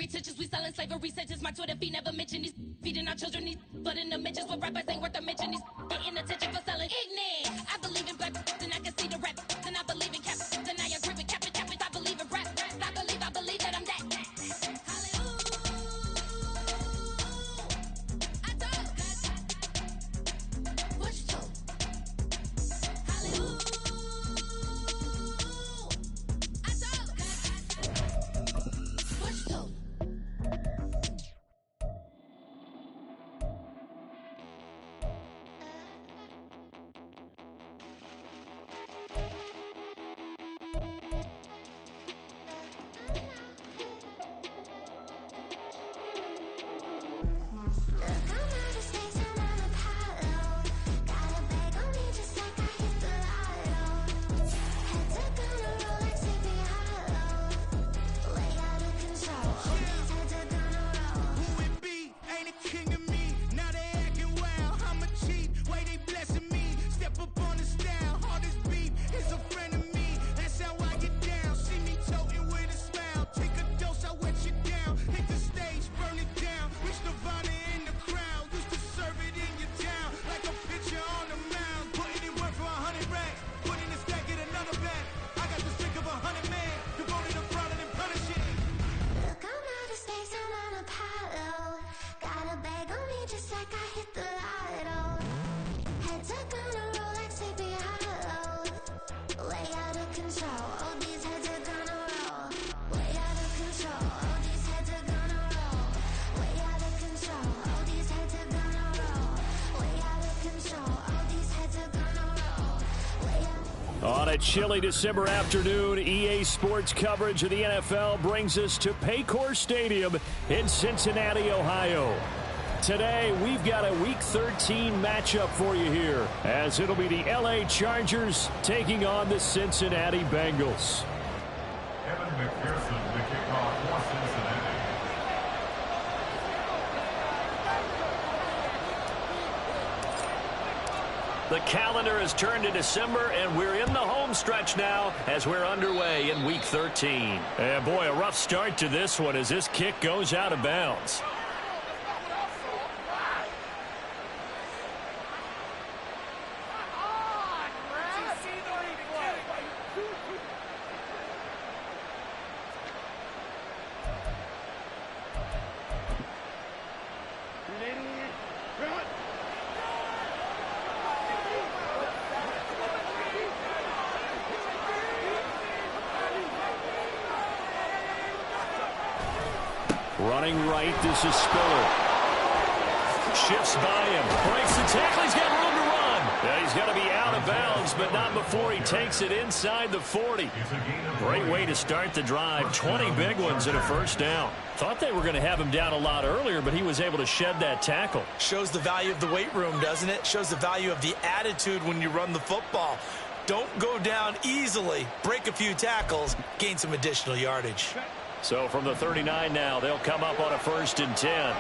pretentious. We selling slavery sentence. My Twitter feed never mention these feeding our children. These but in the mentions with rappers ain't worth a mention. These getting attention for selling ignorant. I believe in black and I can see the rap. And I believe in cap. And I agree with cap. I believe in rap. I believe that I'm that. On a chilly December afternoon, EA Sports coverage of the NFL brings us to Paycor Stadium in Cincinnati, Ohio. Today, we've got a Week 13 matchup for you here, as it'll be the LA Chargers taking on the Cincinnati Bengals. Evan McPherson, the kickoff for Cincinnati. The calendar has turned to December, and we're in the home stretch now as we're underway in Week 13. And boy, a rough start to this one as this kick goes out of bounds. Running right, this is Spiller. Shifts by him, breaks the tackle, he's got room to run. Yeah, he's got to be out of bounds, but not before he takes it inside the 40. Great way to start the drive, 20 big ones and a first down. Thought they were going to have him down a lot earlier, but he was able to shed that tackle. Shows the value of the weight room, doesn't it? Shows the value of the attitude when you run the football. Don't go down easily, break a few tackles, gain some additional yardage. So from the 39 now, they'll come up on a 1st and 10.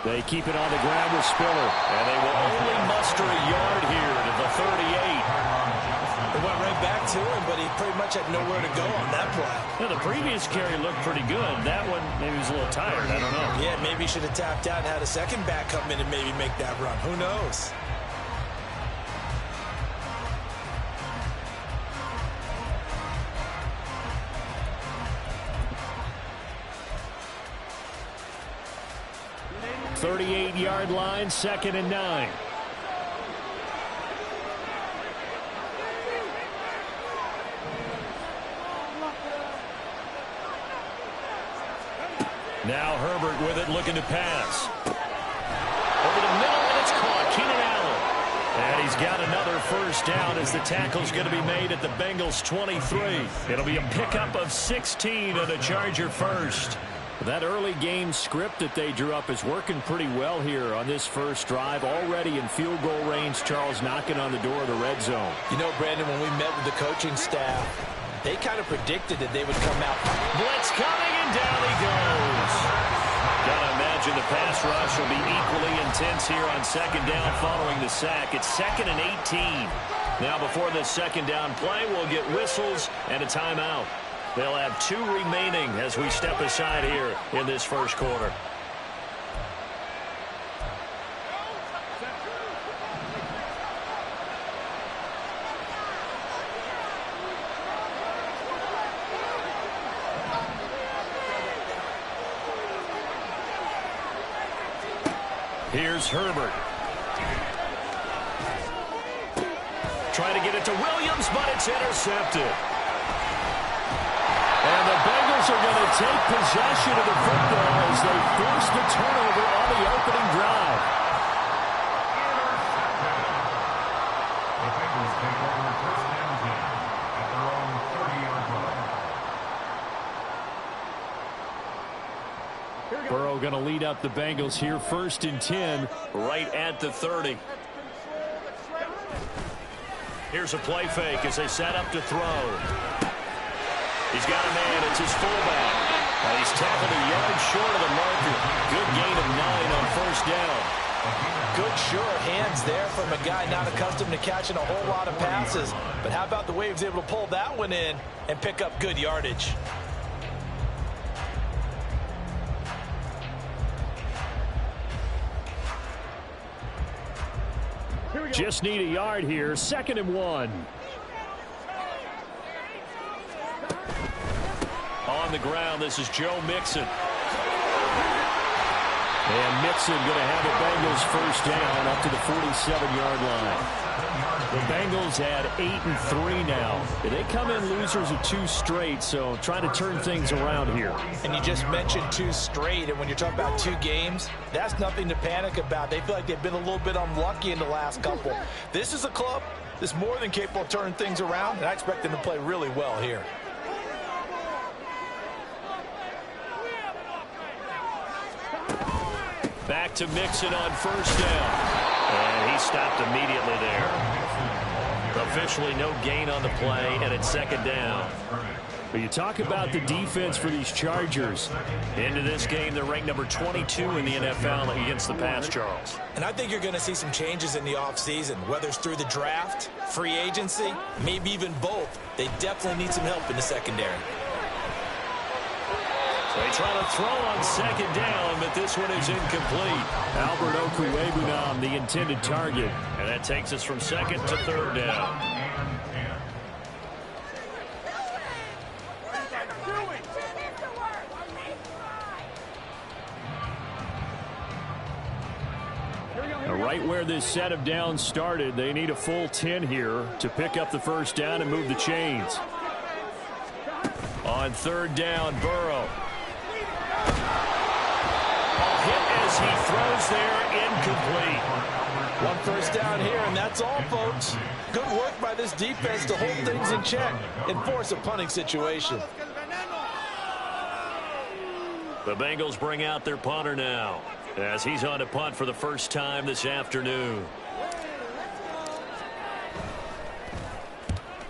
They keep it on the ground with Spiller, and they will only muster a yard here to the 38. They went right back to him, but he pretty much had nowhere to go on that play. Yeah, the previous carry looked pretty good. That one, maybe he was a little tired. I don't know. Yeah, maybe he should have tapped out and had a second back come in and maybe make that run. Who knows? The 38-yard line, 2nd and 9. Now Herbert with it, looking to pass. Over the middle, and it's caught. Keenan Allen. And he's got another first down as the tackle's going to be made at the Bengals 23. It'll be a pickup of 16 and a Charger first. That early game script that they drew up is working pretty well here on this first drive. Already in field goal range, Charles knocking on the door of the red zone. You know, Brandon, when we met with the coaching staff, they kind of predicted that they would come out. Blitz coming, and down he goes. Gotta imagine imagine the pass rush will be equally intense here on second down following the sack. It's 2nd and 18. Now before this second down play, we'll get whistles and a timeout. They'll have 2 remaining as we step aside here in this first quarter. Here's Herbert. Trying to get it to Williams, but it's intercepted. And the Bengals are going to take possession of the football as they force the turnover on the opening drive. The Bengals take over first down 10 at their own 30-yard line. Burrow going to lead up the Bengals here, 1st and 10, right at the 30. Here's a play fake as they set up to throw. He's got a man. It's his fullback. And he's tackled a yard short of the marker. Good gain of 9 on first down. Good sure hands there from a guy not accustomed to catching a whole lot of passes. But how about the way he was able to pull that one in and pick up good yardage? Just need a yard here. 2nd and 1. On the ground, this is Joe Mixon. And Mixon going to have the Bengals first down up to the 47-yard line. The Bengals had 8-3 now. They come in losers of 2 straight, so trying to turn things around here. And you just mentioned 2 straight, and when you're talking about 2 games, that's nothing to panic about. They feel like they've been a little bit unlucky in the last couple. This is a club that's more than capable of turning things around, and I expect them to play really well here. Back to Mixon on first down. And he stopped immediately there. Officially no gain on the play, and it's 2nd down. But you talk about the defense for these Chargers. Into this game, they're ranked number 22 in the NFL against the pass, Charles. And I think you're going to see some changes in the offseason, whether it's through the draft, free agency, maybe even both. They definitely need some help in the secondary. They try to throw on 2nd down, but this one is incomplete. Albert Okwuegbunam, the intended target. And that takes us from 2nd to 3rd down. Right where this set of downs started, they need a full 10 here to pick up the first down and move the chains. On 3rd down, Burrow. Hit as he throws there, incomplete. 1 first down here, and that's all, folks. Good work by this defense to hold things in check and force a punting situation. The Bengals bring out their punter now as he's on to punt for the first time this afternoon.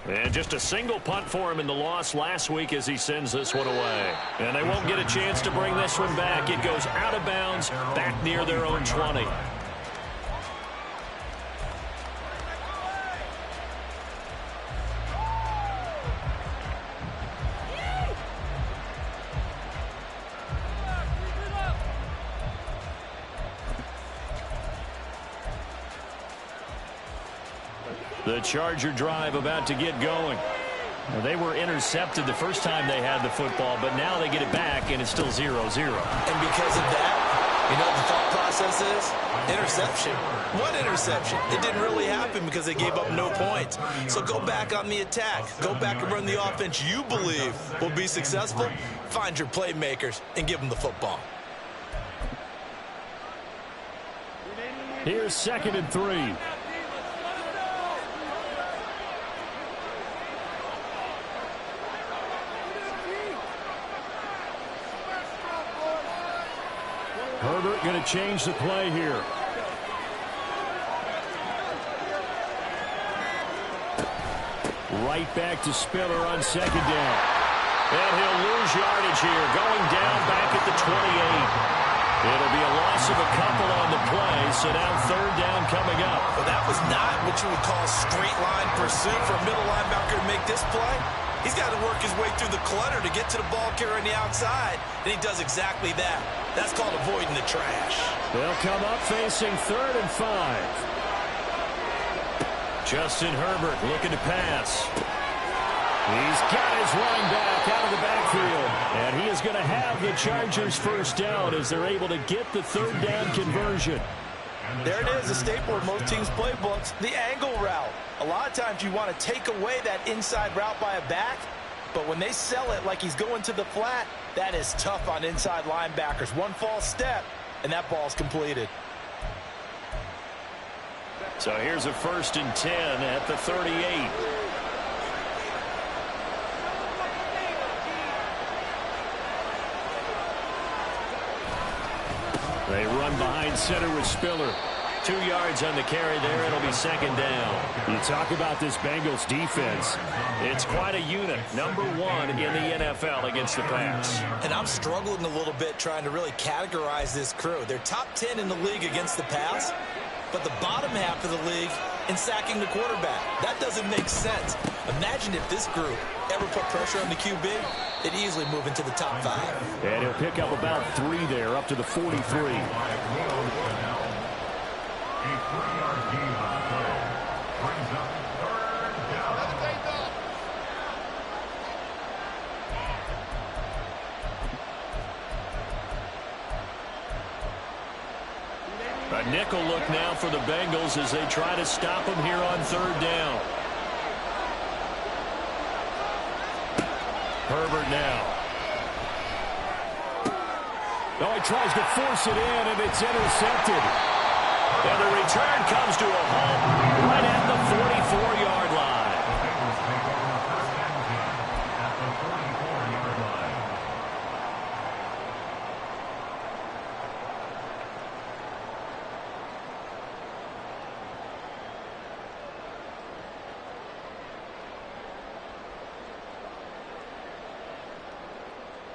And just a single punt for him in the loss last week as he sends this one away. And they won't get a chance to bring this one back. It goes out of bounds back near their own 20. The Charger drive about to get going. They were intercepted the first time they had the football, but now they get it back, and it's still 0-0. And because of that, you know what the thought process is? Interception. What interception? It didn't really happen because they gave up no points. So go back on the attack. Go back and run the offense you believe will be successful. Find your playmakers and give them the football. Here's 2nd and 3. Herbert going to change the play here. Right back to Spiller on 2nd down. And he'll lose yardage here, going down back at the 28. It'll be a loss of a couple on the play, so now third down coming up. Well, that was not what you would call straight line pursuit for a middle linebacker to make this play. He's got to work his way through the clutter to get to the ball carrier on the outside, and he does exactly that. That's called avoiding the trash. They'll come up facing 3rd and 5. Justin Herbert looking to pass. He's got his running back out of the backfield. And he is going to have the Chargers first down as they're able to get the third down conversion. There it is, a staple of most teams' playbooks, the angle route. A lot of times you want to take away that inside route by a back, but when they sell it like he's going to the flat, that is tough on inside linebackers. One false step, and that ball's completed. So here's a 1st and 10 at the 38. They run behind center with Spiller. 2 yards on the carry there. It'll be 2nd down. You talk about this Bengals defense. It's quite a unit. Number 1 in the NFL against the pass. And I'm struggling a little bit trying to really categorize this crew. They're top 10 in the league against the pass, but the bottom half of the league in sacking the quarterback. That doesn't make sense. Imagine if this group ever put pressure on the QB, they'd easily move into the top 5. And he'll pick up about 3 there, up to the 43. A 3-yard gain on the play. Brings up 3rd down. A nickel look now for the Bengals as they try to stop him here on 3rd down. Herbert now. Oh, he tries to force it in, and it's intercepted. And the return comes to a halt right at the 44-yard line. The Bengals take over 1st and 10 at the 44-yard line.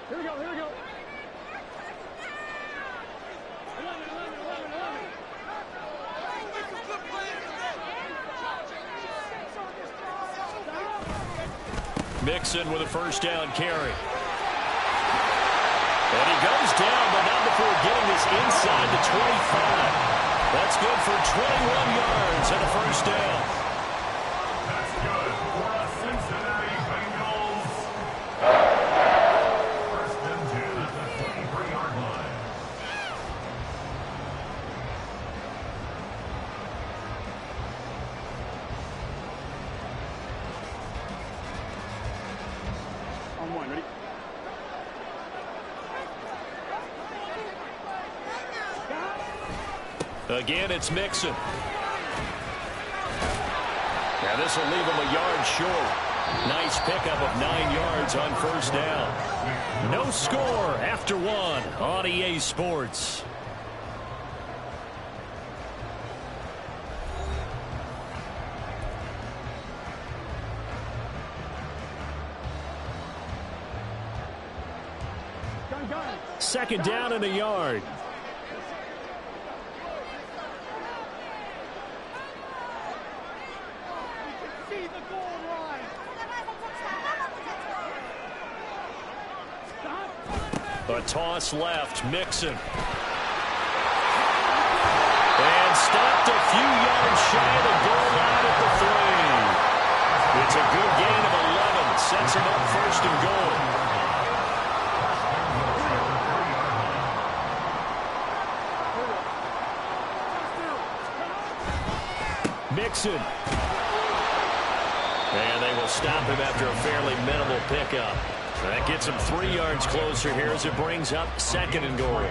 Here we go, here we go. Mixon with a 1st down carry. And he goes down, but not before getting this inside the 25. That's good for 21 yards and a 1st down. That's good for the Cincinnati Bengals. 1st and 10 at the 23-yard line. On 1, ready? Again, it's Mixon. Now this will leave him a yard short. Nice pickup of 9 yards on 1st down. No score after 1 on EA Sports. Gun. 2nd down and a yard. See the goal line. A toss left, Mixon. And stopped a few yards shy of the goal line at the 3. It's a good gain of 11. Sets him up 1st and goal. Mixon. And they will stop him after a fairly minimal pickup. That gets him 3 yards closer here as it brings up 2nd and goal.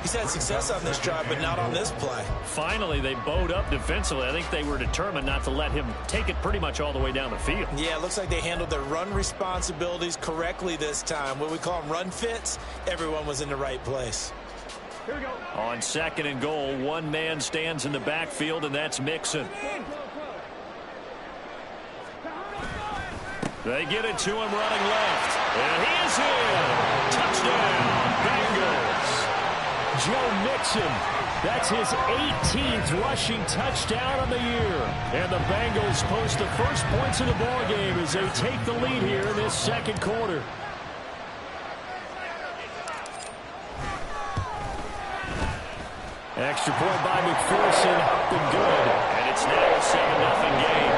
He's had success on this drive, but not on this play. Finally, they bowed up defensively. I think they were determined not to let him take it pretty much all the way down the field. Yeah, it looks like they handled their run responsibilities correctly this time. What we call them run fits, everyone was in the right place. Here we go. On 2nd and goal, one man stands in the backfield, and that's Mixon. They get it to him running left. And he is in. Touchdown, Bengals. Joe Mixon. That's his 18th rushing touchdown on the year. And the Bengals post the first points of the ballgame as they take the lead here in this second quarter. Extra point by McPherson, been good. And it's now a 7-0 game.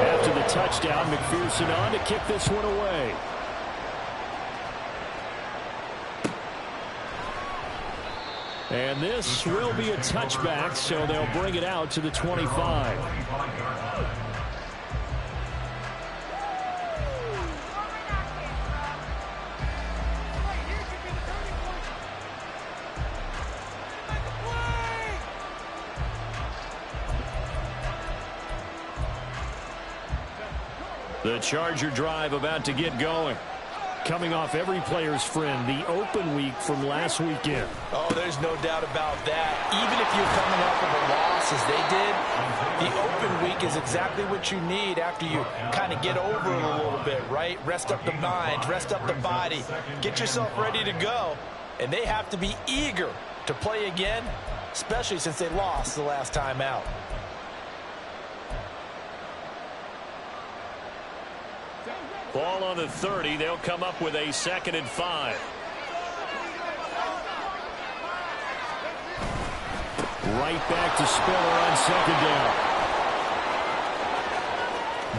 After the touchdown, McPherson on to kick this one away. And this will be a touchback, so they'll bring it out to the 25. The Charger drive about to get going. Coming off every player's friend, the open week from last weekend. Oh, there's no doubt about that. Even if you're coming off of a loss as they did, the open week is exactly what you need after you kind of get over it a little bit, right? Rest up the mind, rest up the body, get yourself ready to go. And they have to be eager to play again, especially since they lost the last time out. Ball on the 30. They'll come up with a 2nd and 5. Right back to Spiller on 2nd down.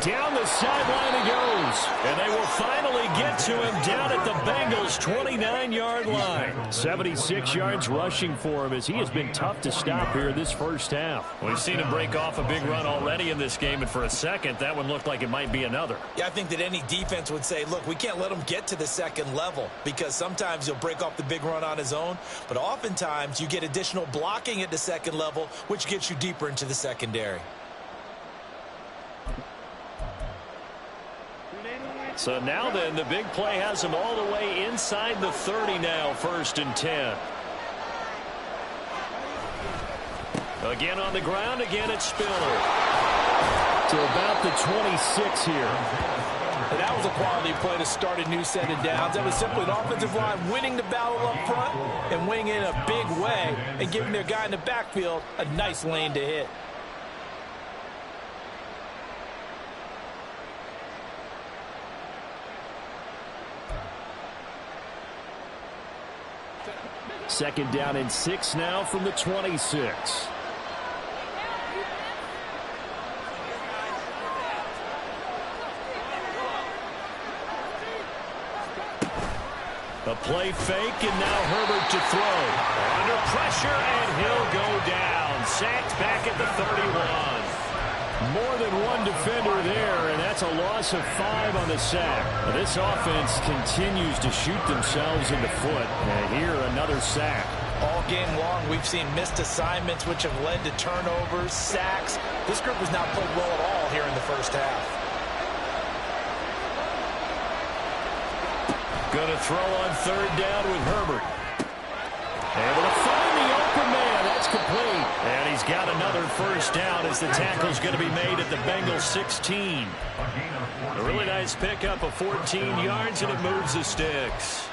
Down the sideline he goes. And they will finally get to him down at the Bengals' 29-yard line. 76 yards rushing for him as he has been tough to stop here this first half. We've seen him break off a big run already in this game, and for a second, that one looked like it might be another. Yeah, I think that any defense would say, look, we can't let him get to the second level because sometimes he'll break off the big run on his own, but oftentimes you get additional blocking at the second level, which gets you deeper into the secondary. So now then, the big play has him all the way inside the 30 now, 1st and 10. Again on the ground, again it's Spiller. To about the 26 here. And that was a quality play to start a new set of downs. That was simply an offensive line winning the battle up front and winning in a big way and giving their guy in the backfield a nice lane to hit. Second down and 6 now from the 26. A play fake, and now Herbert to throw. Under pressure, and he'll go down. Sacked back at the 31. More than one defender there, and that's a loss of 5 on the sack. This offense continues to shoot themselves in the foot. And here, another sack. All game long, we've seen missed assignments, which have led to turnovers, sacks. This group has not played well at all here in the first half. Going to throw on 3rd down with Herbert. Able to find the open man. That's complete. And he's got another 1st down as the tackle's going to be made at the Bengals 16. A really nice pickup of 14 yards, and it moves the sticks.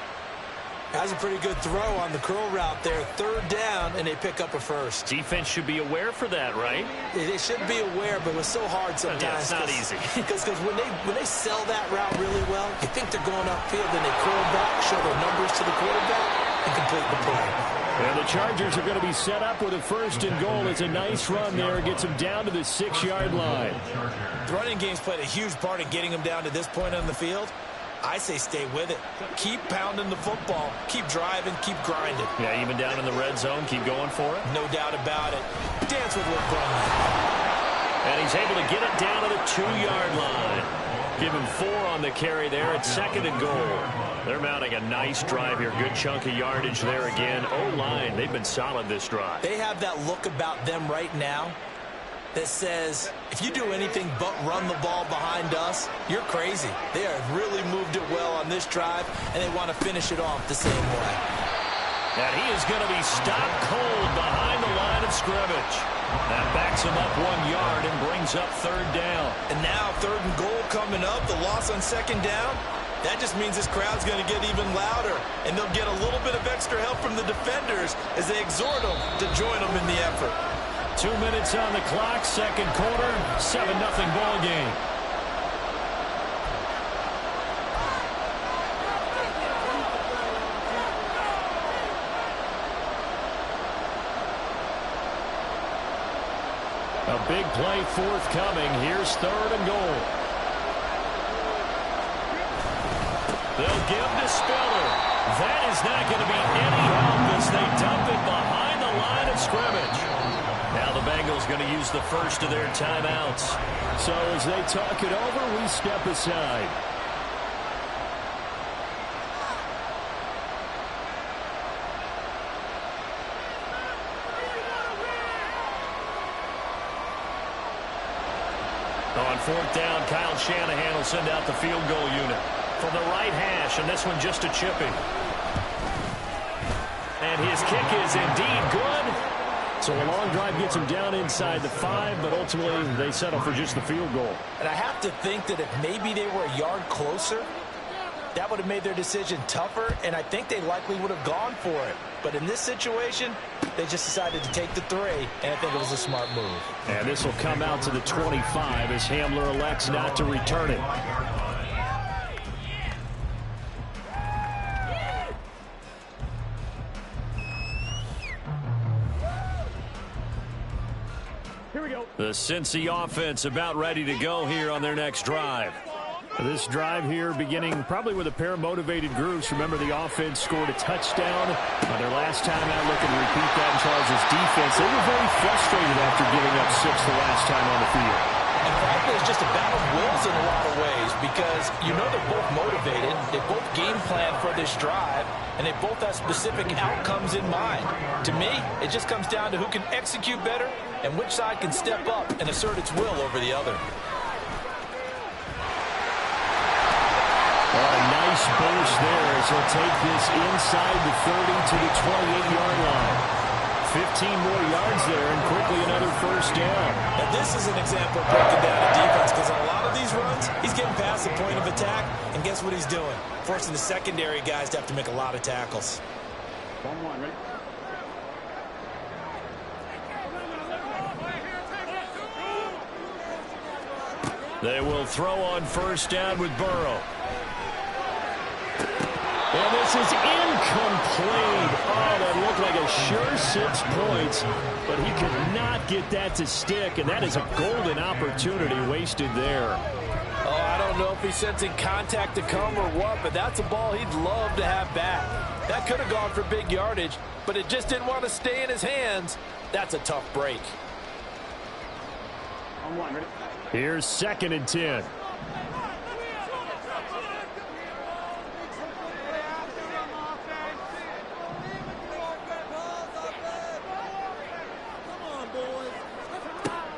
Has a pretty good throw on the curl route there. 3rd down, and they pick up a 1st. Defense should be aware for that, right? They should be aware, but it's so hard sometimes. Yeah, it's not easy. Because when they sell that route really well, you think they're going upfield, then they curl back, show their numbers to the quarterback, and complete the play. And the Chargers are going to be set up with a 1st and goal. It's a nice run there. Gets them down to the 6-yard line. The running game's played a huge part in getting them down to this point on the field. I say stay with it. Keep pounding the football. Keep driving. Keep grinding. Yeah, even down in the red zone, keep going for it. No doubt about it. Dance with Luke Brunley. And he's able to get it down to the 2-yard line. Give him 4 on the carry there at 2nd and goal. They're mounting a nice drive here. Good chunk of yardage there again. O-line, they've been solid this drive. They have that look about them right now that says, if you do anything but run the ball behind us, you're crazy. They have really moved it well on this drive, and they want to finish it off the same way. And he is going to be stopped cold behind the line of scrimmage. That backs him up 1 yard and brings up 3rd down. And now 3rd and goal coming up. The loss on 2nd down. That just means this crowd's going to get even louder, and they'll get a little bit of extra help from the defenders as they exhort them to join them in the effort. 2 minutes on the clock, second quarter, 7-0 ball game. A big play forthcoming. Here's 3rd and goal. They'll give to Spiller. That is not going to be any help as they dump it behind the line of scrimmage. Now the Bengals going to use the first of their timeouts. So as they talk it over, we step aside. On 4th down, Kyle Shanahan will send out the field goal unit from the right hash, and this one just a chipping. And his kick is indeed good. So a long drive gets him down inside the 5, but ultimately they settle for just the field goal. And I have to think that if maybe they were a yard closer, that would have made their decision tougher, and I think they likely would have gone for it. But in this situation, they just decided to take the 3, and I think it was a smart move. And this will come out to the 25 as Hamler elects not to return it. Here we go. The Cincy offense about ready to go here on their next drive. This drive here beginning probably with a pair of motivated groups. Remember, the offense scored a touchdown on their last time out. Looking to repeat that in Charles' defense. They were very frustrated after giving up 6 the last time on the field. And frankly, it's just a battle of wills in a lot of ways because you know they're both motivated. They both game plan for this drive, and they both have specific outcomes in mind. To me, it just comes down to who can execute better and which side can step up and assert its will over the other. A nice burst there as he'll take this inside the 30 to the 28-yard line. 15 more yards there and quickly another first down. And this is an example of breaking down a defense because on a lot of these runs, he's getting past the point of attack, and guess what he's doing? Forcing the secondary guys to have to make a lot of tackles. 1-1, ready? They will throw on first down with Burrow. And this is incomplete. Oh, that looked like a sure 6 points, but he could not get that to stick, and that is a golden opportunity wasted there. Oh, I don't know if he's sensing contact to come or what, but that's a ball he'd love to have back. That could have gone for big yardage, but it just didn't want to stay in his hands. That's a tough break. On 1, ready? Here's 2nd and 10.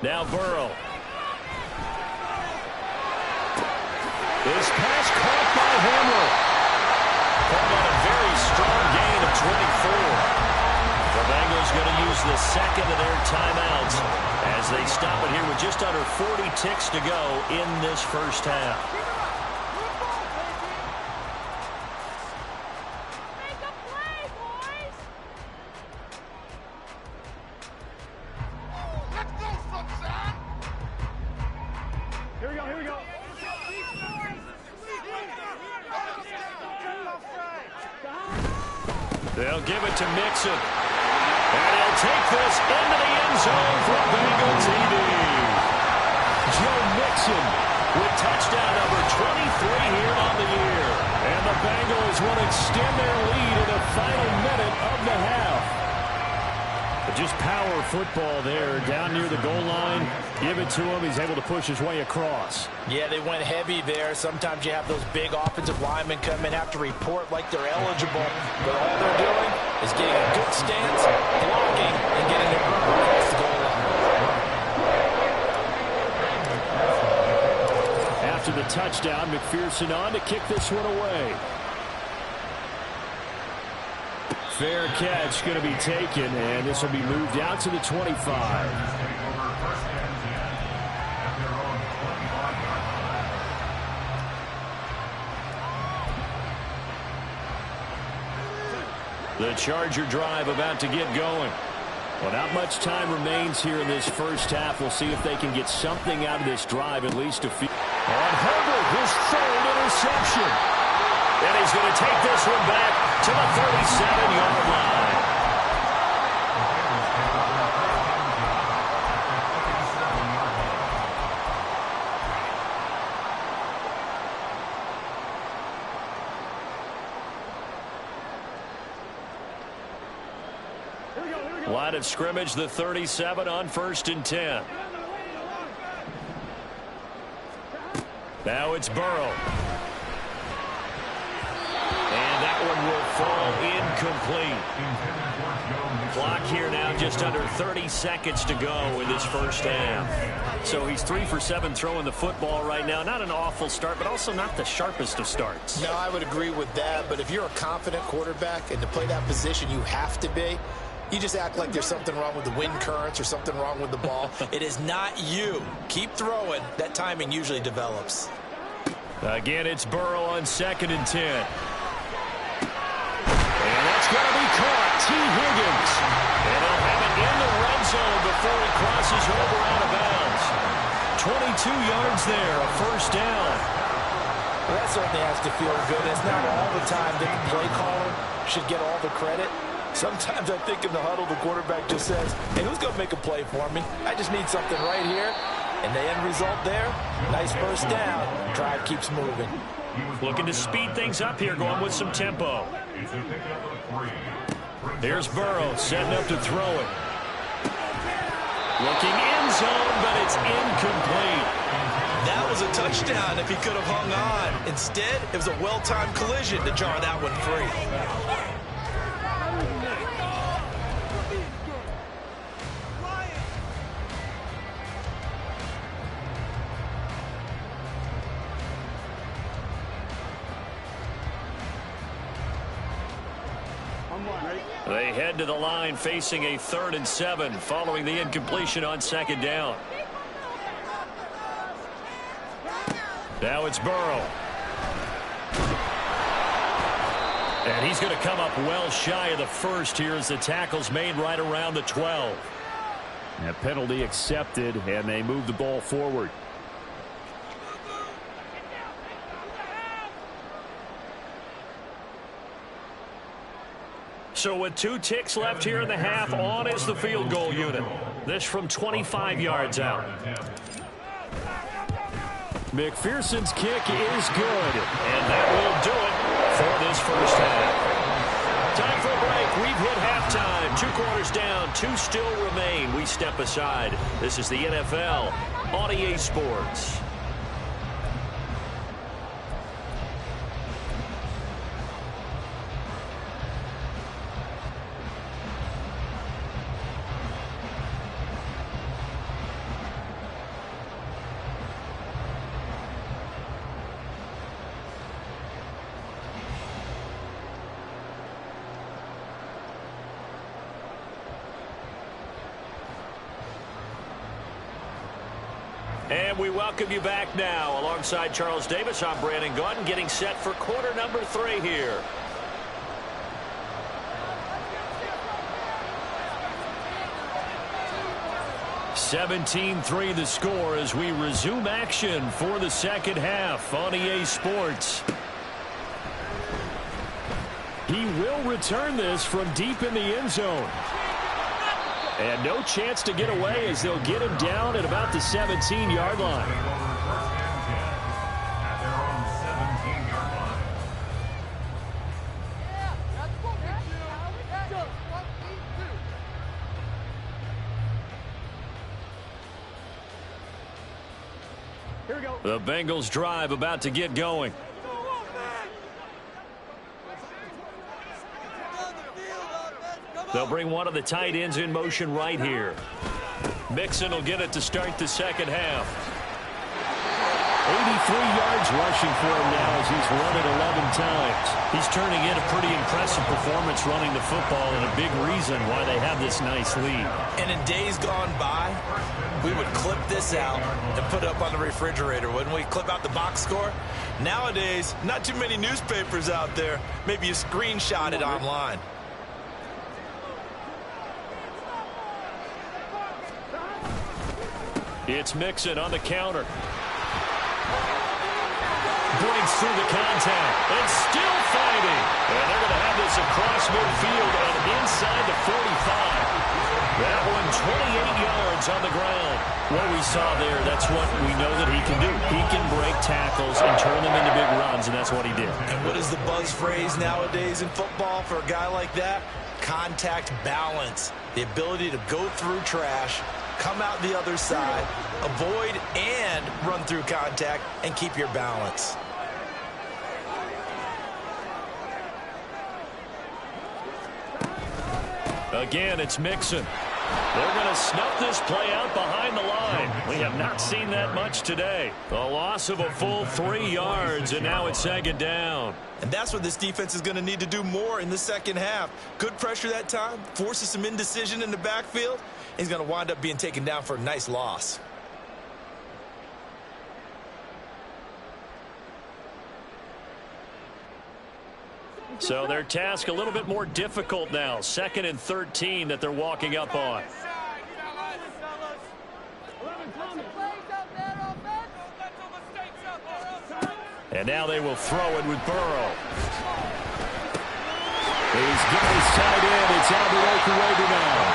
Now Burrow. This pass caught by Hamler. Caught on a very strong gain of 24. The Bengals going to use the second of their timeouts as they stop it here with just under 40 ticks to go in this first half. Here we go. They'll give it to Mixon. And he'll take this into the end zone for Bengal TD. Joe Mixon with touchdown number 23 here on the year. And the Bengals will extend their lead in the final minute of the half. But just power football there down near the goal line. Give it to him. He's able to push his way across. Yeah, they went heavy there. Sometimes you have those big offensive linemen come in, have to report like they're eligible. But all they're doing is getting a good stance, blocking, and getting it across the goal line. After the touchdown, McPherson on to kick this one away. Fair catch going to be taken, and this will be moved out to the 25. The Charger drive about to get going. Well, not much time remains here in this first half. We'll see if they can get something out of this drive, at least a few. And Herbert, his third interception. And he's going to take this one back to the 37-yard line. Line of scrimmage, the 37 on 1st and 10. Now it's Burrow. And that one will fall incomplete. Clock here now, just under 30 seconds to go in this first half. So he's 3 for 7 throwing the football right now. Not an awful start, but also not the sharpest of starts. No, I would agree with that. But if you're a confident quarterback and to play that position, you have to be. You just act like there's something wrong with the wind currents or something wrong with the ball. It is not you. Keep throwing. That timing usually develops. Again, it's Burrow on 2nd and 10. And that's going to be caught. T. Higgins. And he'll have it in the red zone before he crosses over out of bounds. 22 yards there, a first down. Well, that certainly has to feel good. It's not all the time that the play caller should get all the credit. Sometimes I think in the huddle, the quarterback just says, hey, who's going to make a play for me? I just need something right here. And the end result there, nice first down. Drive keeps moving. Looking to speed things up here, going with some tempo. Here's Burrow, setting up to throw it. Looking end zone, but it's incomplete. That was a touchdown if he could have hung on. Instead, it was a well-timed collision to jar that one free. They head to the line facing a 3rd and 7 following the incompletion on 2nd down. Now it's Burrow. And he's going to come up well shy of the first here as the tackle's made right around the 12. A penalty accepted, and they move the ball forward. So with 2 ticks left here in the half, on is the field goal unit. This from 25 yards out. McPherson's kick is good, and that will do it for this first half. Time for a break. We've hit halftime. 2 quarters down, 2 still remain. We step aside. This is the NFL on EA Sports. And we welcome you back now. Alongside Charles Davis, I'm Brandon Gaudin, getting set for quarter number 3 here. (17-3) the score as we resume action for the second half on EA Sports. He will return this from deep in the end zone. And no chance to get away as they'll get him down at about the 17-yard line. Here we go. The Bengals drive about to get going. They'll bring one of the tight ends in motion right here. Mixon will get it to start the second half. 83 yards rushing for him now as he's run it 11 times. He's turning in a pretty impressive performance running the football, and a big reason why they have this nice lead. And in days gone by, we would clip this out and put it up on the refrigerator, wouldn't we? Clip out the box score. Nowadays, not too many newspapers out there. Maybe you screenshot it online. It's Mixon on the counter. Breaks through the contact and still fighting. And they're going to have this across midfield and inside the 45. That one 28 yards on the ground. What we saw there, that's what we know that he can do. He can break tackles and turn them into big runs, and that's what he did. And what is the buzz phrase nowadays in football for a guy like that? Contact balance. The ability to go through trash, come out the other side, avoid and run through contact, and keep your balance. Again, it's Mixon. They're going to snuff this play out behind the line. We have not seen that much today. A loss of a full 3 yards, and now it's second down. And that's what this defense is going to need to do more in the second half. Good pressure that time, forces some indecision in the backfield. He's going to wind up being taken down for a nice loss. So their task a little bit more difficult now. 2nd and 13 that they're walking up on. And now they will throw it with Burrow. He's got his tight end. It's Alvarez now.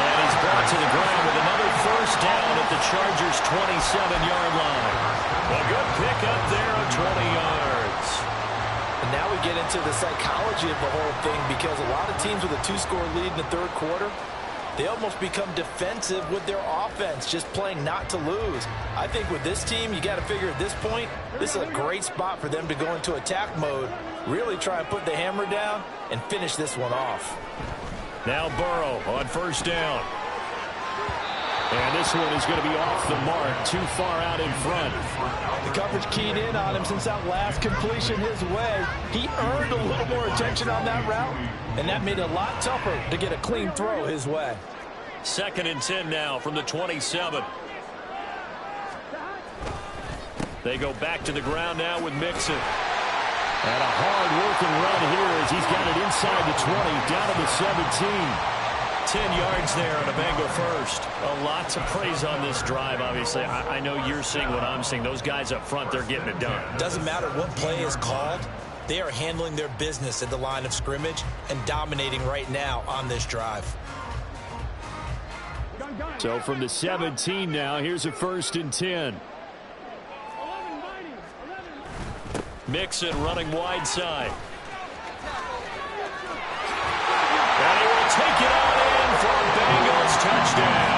And he's brought to the ground with another first down at the Chargers' 27-yard line. A good pickup there of 20 yards. And now we get into the psychology of the whole thing, because a lot of teams with a 2-score lead in the third quarter, they almost become defensive with their offense, just playing not to lose. I think with this team, you got to figure at this point, this is a great spot for them to go into attack mode, really try and put the hammer down and finish this one off. Now Burrow on first down. And this one is going to be off the mark, too far out in front. The coverage keyed in on him since that last completion his way. He earned a little more attention on that route, and that made it a lot tougher to get a clean throw his way. 2nd and 10 now from the 27. They go back to the ground now with Mixon. And a hard-working run here as he's got it inside the 20, down to the 17. 10 yards there on a Bengal first. A lot to praise on this drive, obviously. I know you're seeing what I'm seeing. Those guys up front, they're getting it done. Doesn't matter what play is called. They are handling their business at the line of scrimmage and dominating right now on this drive. So from the 17 now, here's a 1st and 10. Mixon running wide side. And he will take it on in for a Bengals touchdown.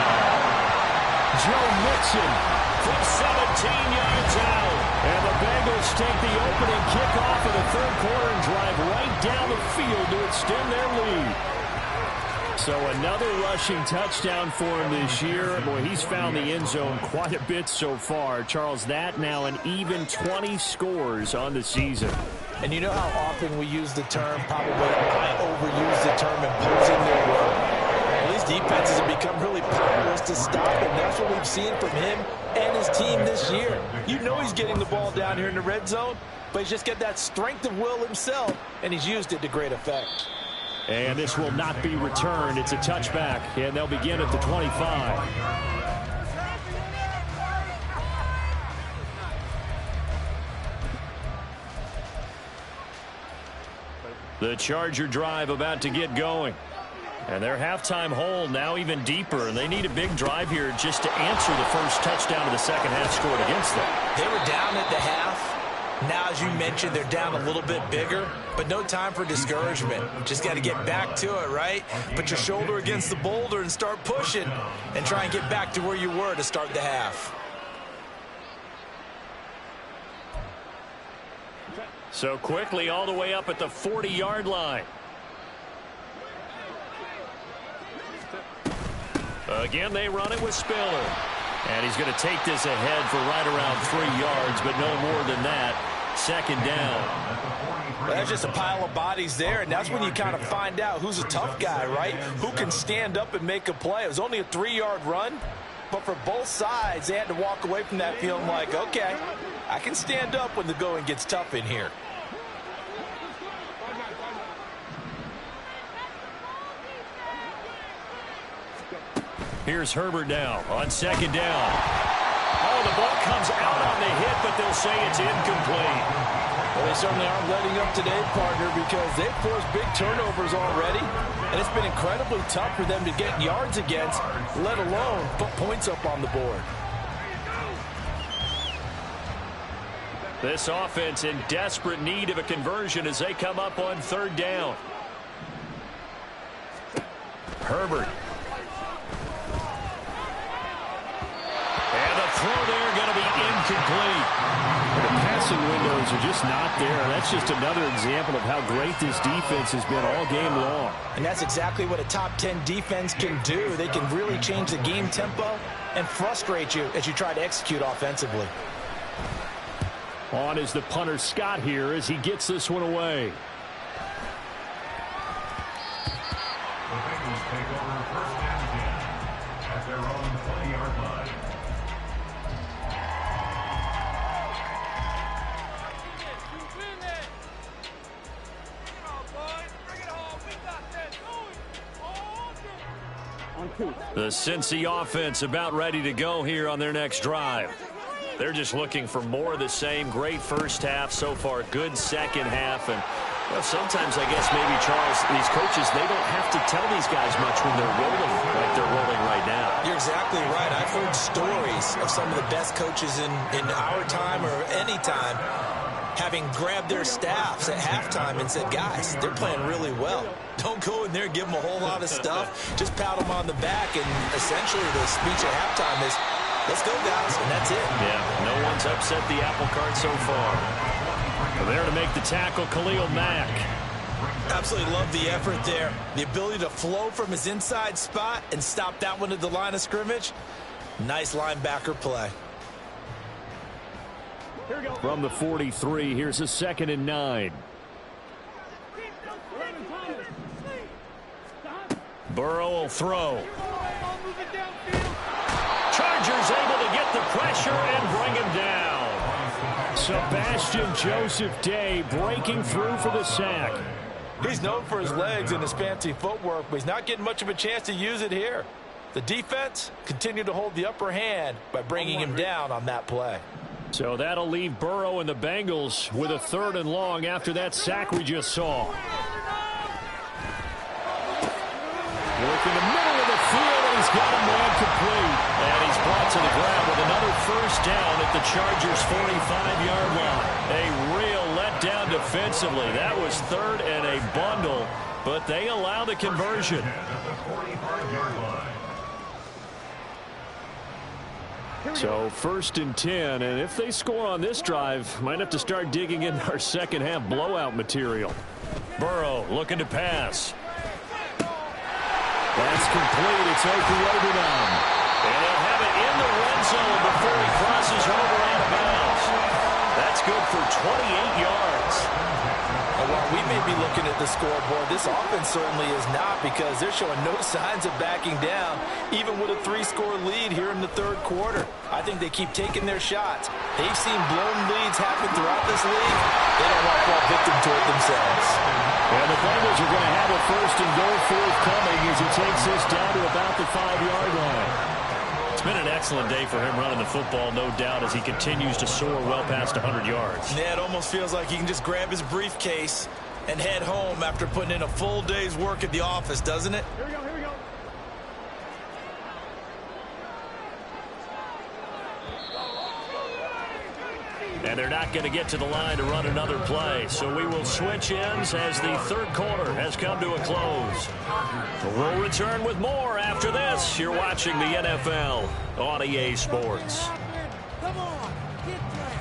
Joe Mixon from 17 yards out. And the Bengals take the opening kickoff of the third quarter and drive right down the field to extend their lead. So another rushing touchdown for him this year. Boy, he's found the end zone quite a bit so far. Charles, that now an even 20 scores on the season. And you know how often we use the term, probably I overuse the term, imposing their will. Well, these defenses have become really powerless to stop him. That's what we've seen from him and his team this year. You know he's getting the ball down here in the red zone, but he's just got that strength of will himself, and he's used it to great effect. And this will not be returned. It's a touchback, and they'll begin at the 25. The Charger drive about to get going. And their halftime hole now even deeper, and they need a big drive here just to answer the first touchdown of the second half scored against them. They were down at the half. Now, as you mentioned, they're down a little bit bigger, but no time for discouragement. Just got to get back to it, right? Put your shoulder against the boulder and start pushing and try and get back to where you were to start the half. So quickly all the way up at the 40-yard line. Again, they run it with Spiller. And he's going to take this ahead for right around 3 yards, but no more than that. Second down. Well, that's just a pile of bodies there, and that's when you kind of find out who's a tough guy, right? Who can stand up and make a play. It was only a 3-yard run, but for both sides, they had to walk away from that feeling like, okay, I can stand up when the going gets tough in here. Here's Herbert now on second down. Oh, the ball comes out on the hit, but they'll say it's incomplete. Well, they certainly aren't letting up today, partner, because they've forced big turnovers already, and it's been incredibly tough for them to get yards against, let alone put points up on the board. This offense in desperate need of a conversion as they come up on third down. Herbert. And the throw there going to be incomplete. The passing windows are just not there. That's just another example of how great this defense has been all game long. And that's exactly what a top 10 defense can do. They can really change the game tempo and frustrate you as you try to execute offensively. On is the punter Scott here as he gets this one away. The Bengals take over first down again at their own 20-yard line. The Cincy offense about ready to go here on their next drive. They're just looking for more of the same. Great first half so far. Good second half. And well, sometimes I guess maybe, Charles, these coaches, they don't have to tell these guys much when they're rolling like they're rolling right now. You're exactly right. I've heard stories of some of the best coaches in our time or any time having grabbed their staffs at halftime and said, guys, they're playing really well. Don't go in there and give them a whole lot of stuff. Just pat them on the back. And essentially the speech at halftime is, let's go, guys, and that's it. Yeah, no one's upset the apple cart so far. There to make the tackle, Khalil Mack. Absolutely love the effort there. The ability to flow from his inside spot and stop that one at the line of scrimmage. Nice linebacker play. From the 43, here's a 2nd and 9. Burrow will throw. Chargers able to get the pressure and bring him down. Sebastian Joseph Day breaking through for the sack. He's known for his legs and his fancy footwork, but he's not getting much of a chance to use it here. The defense continued to hold the upper hand by bringing him down on that play. So that'll leave Burrow and the Bengals with a 3rd and long after that sack we just saw. Work in the middle of the field, and he's got a man complete. And he's brought to the ground with another first down at the Chargers' 45-yard line. A real letdown defensively. That was 3rd and a bundle, but they allow the conversion. So 1st and 10, and if they score on this drive, might have to start digging in our second half blowout material. Burrow looking to pass. That's complete. It's Okurobunom. And he'll have it in the red zone before he crosses over out of bounds. That's good for 28 yards. And while we may be looking at the scoreboard, this offense certainly is not, because they're showing no signs of backing down, even with a 3-score lead here in the 3rd quarter. I think they keep taking their shots. They've seen blown leads happen throughout this league. They don't want to fall victim to it themselves. And the Bengals are going to have a 1st and goal forthcoming as he takes this down to about the 5-yard line. It's been an excellent day for him running the football, no doubt, as he continues to soar well past 100 yards. Yeah, it almost feels like he can just grab his briefcase and head home after putting in a full day's work at the office, doesn't it? Here we go, here we go. And they're not going to get to the line to run another play. So we will switch ends as the 3rd quarter has come to a close. We'll return with more after this. You're watching the NFL on EA Sports. Come on, get track.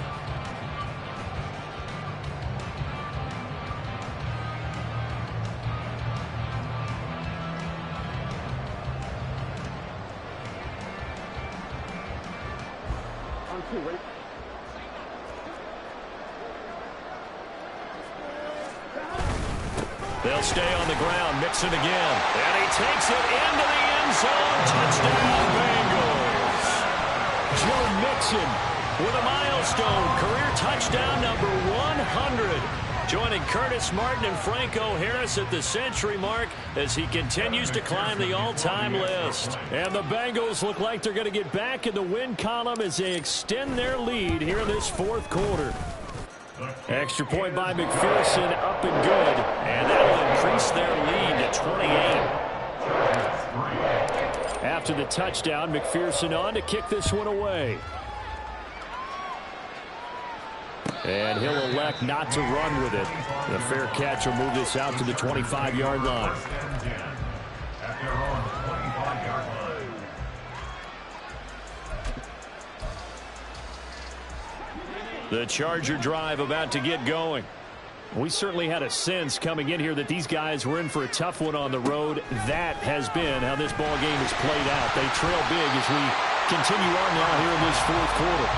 On 2, ready? They'll stay on the ground, mix it again. And he takes it into the end zone. Touchdown, Bengals. Joe Mixon with a milestone career touchdown number 100. Joining Curtis Martin and Franco Harris at the century mark as he continues to climb the all-time list. And the Bengals look like they're going to get back in the win column as they extend their lead here in this fourth quarter. Extra point by McPherson, up and good. And that will increase their lead to 28. After the touchdown, McPherson on to kick this one away. And he'll elect not to run with it. The fair catch will move this out to the 25-yard line. The Charger drive about to get going. We certainly had a sense coming in here that these guys were in for a tough one on the road. That has been how this ball game has played out. They trail big as we continue on now here in this fourth quarter.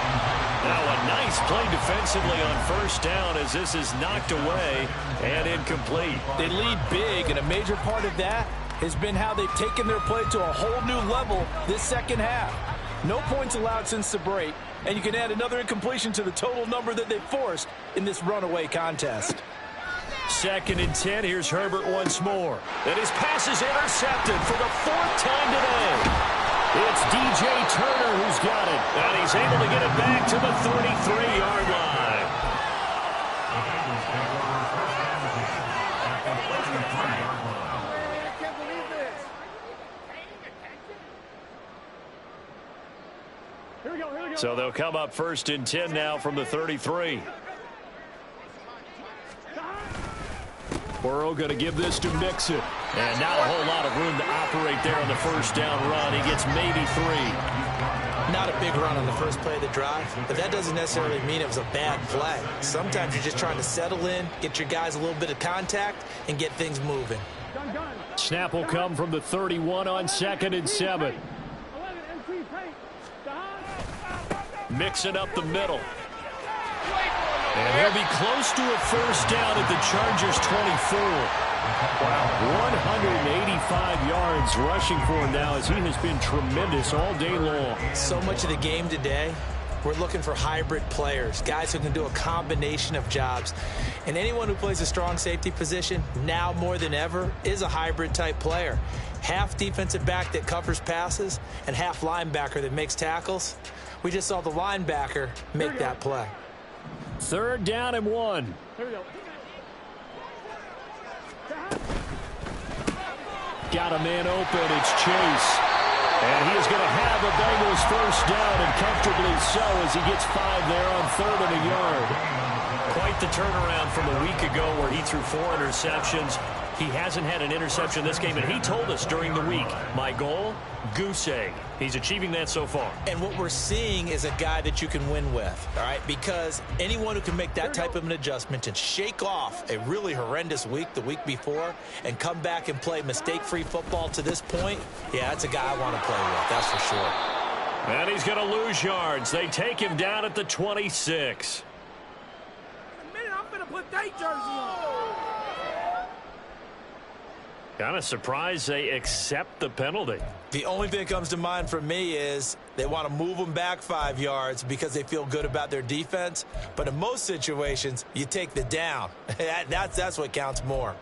Now a nice play defensively on first down as this is knocked away and incomplete. They lead big, and a major part of that has been how they've taken their play to a whole new level this second half. No points allowed since the break, and you can add another incompletion to the total number that they've forced in this runaway contest. 2nd and 10. Here's Herbert once more. And his pass is intercepted for the 4th time today. It's DJ Turner who's got it, and he's able to get it back to the 33-yard line. I can't believe this. Here we go. So they'll come up 1st and 10 now from the 33. Burrow going to give this to Mixon. And not a whole lot of room to operate there on the first down run. He gets maybe 3. Not a big run on the first play of the drive, but that doesn't necessarily mean it was a bad play. Sometimes you're just trying to settle in, get your guys a little bit of contact, and get things moving. Snap will come from the 31 on 2nd and 7. Mixing up the middle. And he'll be close to a first down at the Chargers' 24. Wow, 185 yards rushing for him now as he has been tremendous all day long. So much of the game today, we're looking for hybrid players, guys who can do a combination of jobs. And anyone who plays a strong safety position, now more than ever, is a hybrid-type player. Half defensive back that covers passes and half linebacker that makes tackles. We just saw the linebacker make that play. 3rd down and 1. Here we go. Got a man open. It's Chase. And he is going to have a Bengals first down, and comfortably so as he gets 5 there on 3rd and a yard. Quite the turnaround from a week ago where he threw 4 interceptions. He hasn't had an interception this game, and he told us during the week, my goal, goose egg. He's achieving that so far. And what we're seeing is a guy that you can win with, all right? Because anyone who can make that type of an adjustment and shake off a really horrendous week the week before and come back and play mistake-free football to this point, yeah, that's a guy I want to play with, that's for sure. And he's going to lose yards. They take him down at the 26. In a minute, I'm going to put that jersey on. Kind of surprised they accept the penalty. The only thing that comes to mind for me is they want to move them back 5 yards because they feel good about their defense. But in most situations, you take the down. That's what counts more.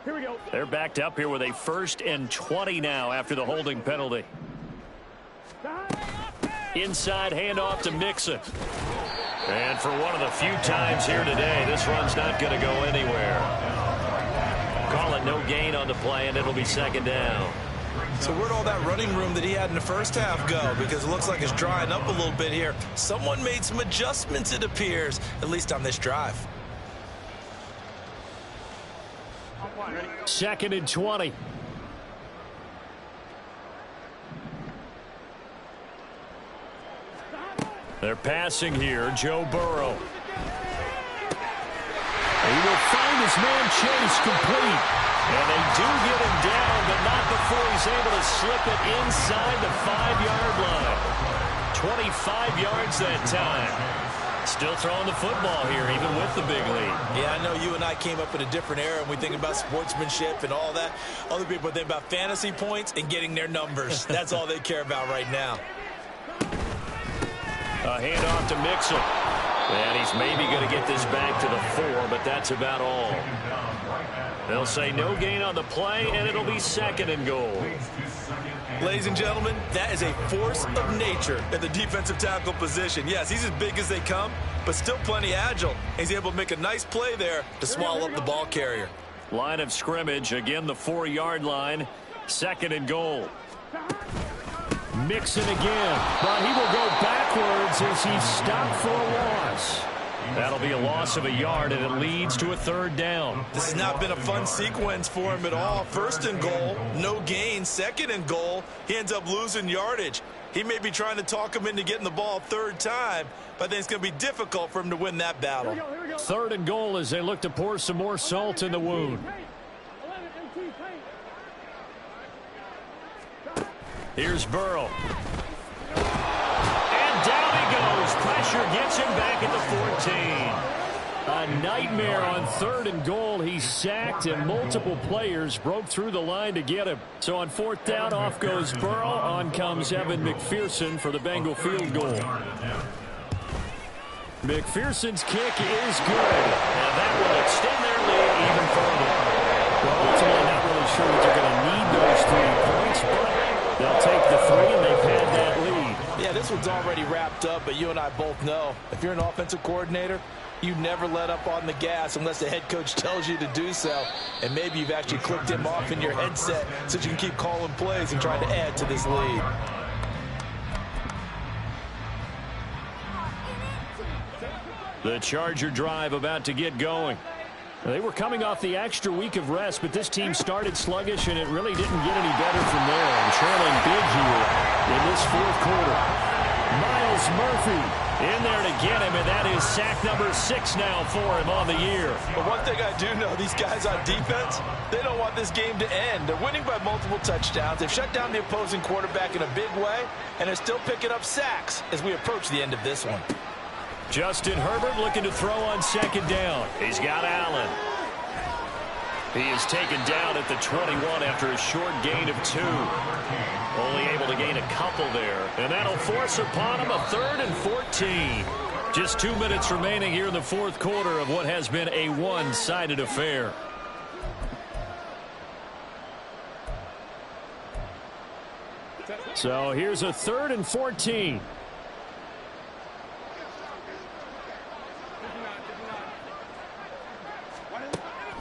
Here we go. They're backed up here with a 1st and 20 now after the holding penalty. Inside handoff to Mixon. And for one of the few times here today, this run's not going to go anywhere. Call it no gain on the play, and it'll be 2nd down. So where'd all that running room that he had in the first half go? Because it looks like it's drying up a little bit here. Someone made some adjustments, it appears, at least on this drive. 2nd and 20. They're passing here, Joe Burrow. He will find his man Chase complete. And they do get him down, but not before he's able to slip it inside the 5-yard line. 25 yards that time. Still throwing the football here, even with the big lead. Yeah, I know you and I came up in a different era, and we think about sportsmanship and all that. Other people think about fantasy points and getting their numbers. That's all they care about right now. A handoff to Mixon. And he's maybe going to get this back to the 4, but that's about all. They'll say no gain on the play, and it'll be 2nd and goal. Ladies and gentlemen, that is a force of nature at the defensive tackle position. Yes, he's as big as they come, but still plenty agile. He's able to make a nice play there to swallow up the ball carrier. Line of scrimmage, again the 4-yard line, 2nd and goal. Mixon again, but he will go backwards as he's stopped for a loss. That'll be a loss of a yard, and it leads to a 3rd down. This has not been a fun sequence for him at all. 1st and goal, no gain. 2nd and goal, he ends up losing yardage. He may be trying to talk him into getting the ball 3rd time, but I think it's going to be difficult for him to win that battle. 3rd and goal as they look to pour some more salt in the wound. Here's Burrow. And down he goes. Pressure gets him back at the 14. A nightmare on 3rd and goal. He's sacked, and multiple players broke through the line to get him. So on 4th down, off goes Burrow. On comes Evan McPherson for the Bengal field goal. McPherson's kick is good. And that will extend their lead even further. Well, ultimately not really sure that they're going to need those 3 points, but they'll take the 3, and they've had that lead. Yeah, this one's already wrapped up, but you and I both know if you're an offensive coordinator, you never let up on the gas unless the head coach tells you to do so. And maybe you've actually clicked him off in your headset so you can keep calling plays and trying to add to this lead. The Charger drive about to get going. They were coming off the extra week of rest, but this team started sluggish, and it really didn't get any better from there. And trailing big here in this 4th quarter. Miles Murphy in there to get him, and that is sack number 6 now for him on the year. But one thing I do know, these guys on defense, they don't want this game to end. They're winning by multiple touchdowns. They've shut down the opposing quarterback in a big way, and they're still picking up sacks as we approach the end of this one. Justin Herbert looking to throw on 2nd down. He's got Allen. He is taken down at the 21 after a short gain of 2. Only able to gain a couple there. And that'll force upon him a 3rd and 14. Just 2 minutes remaining here in the 4th quarter of what has been a one-sided affair. So here's a 3rd and 14.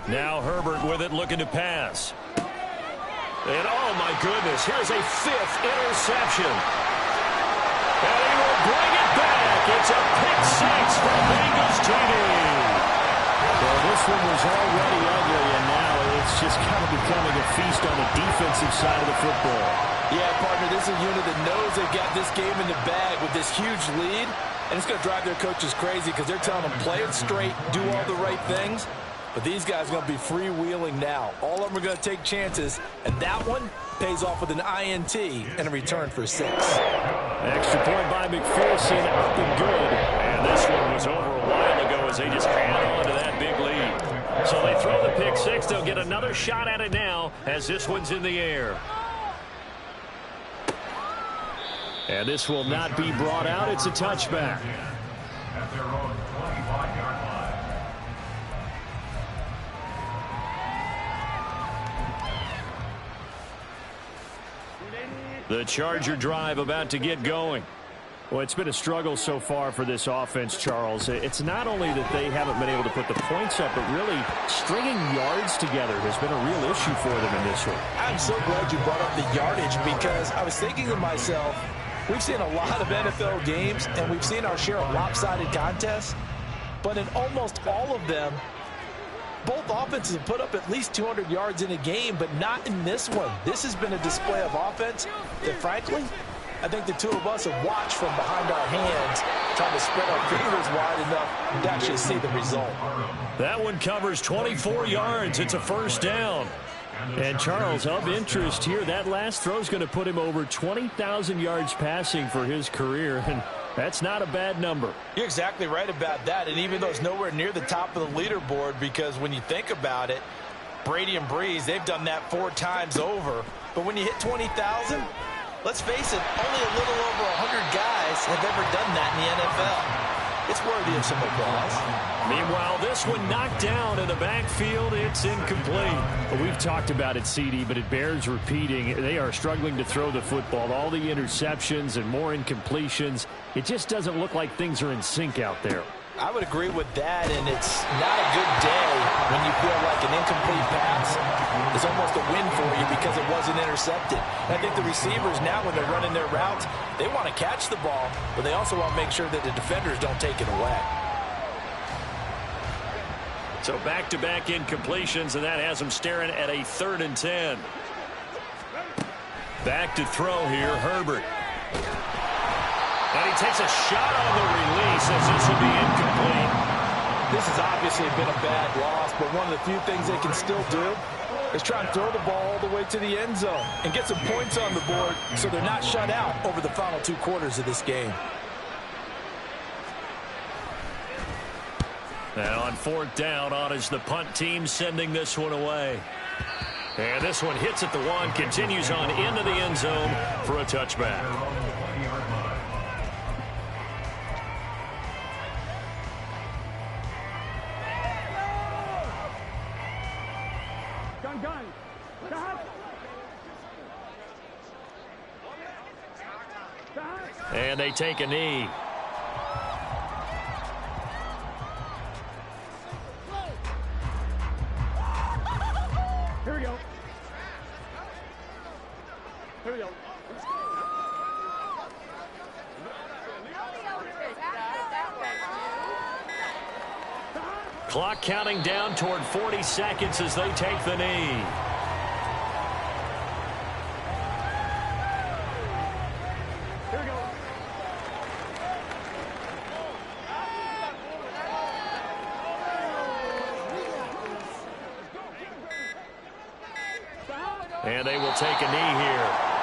Now Herbert with it, looking to pass. And oh my goodness, here's a 5th interception. And he will bring it back. It's a pick 6 for Bengals TD. Well, this one was already ugly, and now it's just kind of becoming a feast on the defensive side of the football. Yeah, partner, this is a unit that knows they've got this game in the bag with this huge lead, and it's going to drive their coaches crazy because they're telling them play it straight, do all the right things. But these guys are going to be freewheeling now. All of them are going to take chances, and that one pays off with an INT and a return for 6. Extra point by McPherson, up and good. And this one was over a while ago as they just hang on to that big lead. So they throw the pick 6. They'll get another shot at it now as this one's in the air. And this will not be brought out. It's a touchback. At their own 25-yard line. The Charger drive about to get going. Well, it's been a struggle so far for this offense, Charles. It's not only that they haven't been able to put the points up, but really stringing yards together has been a real issue for them in this one. I'm so glad you brought up the yardage because I was thinking to myself, we've seen a lot of NFL games, and we've seen our share of lopsided contests, but in almost all of them, both offenses have put up at least 200 yards in a game, but not in this one. This has been a display of offense that, frankly, I think the two of us have watched from behind our hands, trying to spread our fingers wide enough to actually see the result. That one covers 24 yards. It's a 1st down. And Charles, of interest here, that last throw is going to put him over 20,000 yards passing for his career. And That's not a bad number. You're exactly right about that, and even though it's nowhere near the top of the leaderboard, because when you think about it, Brady and Breeze, they've done that 4 times over. But when you hit 20,000, let's face it, only a little over 100 guys have ever done that in the NFL. It's worthy of some applause. Meanwhile, this one knocked down in the backfield. It's incomplete. Well, we've talked about it, CD, but it bears repeating. They are struggling to throw the football. All the interceptions and more incompletions. It just doesn't look like things are in sync out there. I would agree with that, and it's not a good day when you feel like an incomplete pass is almost a win for you because it wasn't intercepted. And I think the receivers now, when they're running their routes, they want to catch the ball, but they also want to make sure that the defenders don't take it away. So back-to-back incompletions, and that has them staring at a 3rd and 10. Back to throw here, Herbert. And he takes a shot on the release as this will be incomplete. This has obviously been a bad loss, but one of the few things they can still do is try and throw the ball all the way to the end zone and get some points on the board so they're not shut out over the final 2 quarters of this game. And on 4th down, on is the punt team sending this one away. And this one hits at the 1, continues on into the end zone for a touchback. And they take a knee. Here we go. Here we go. Clock counting down toward 40 seconds as they take the knee. Here we go. And they will take a knee here.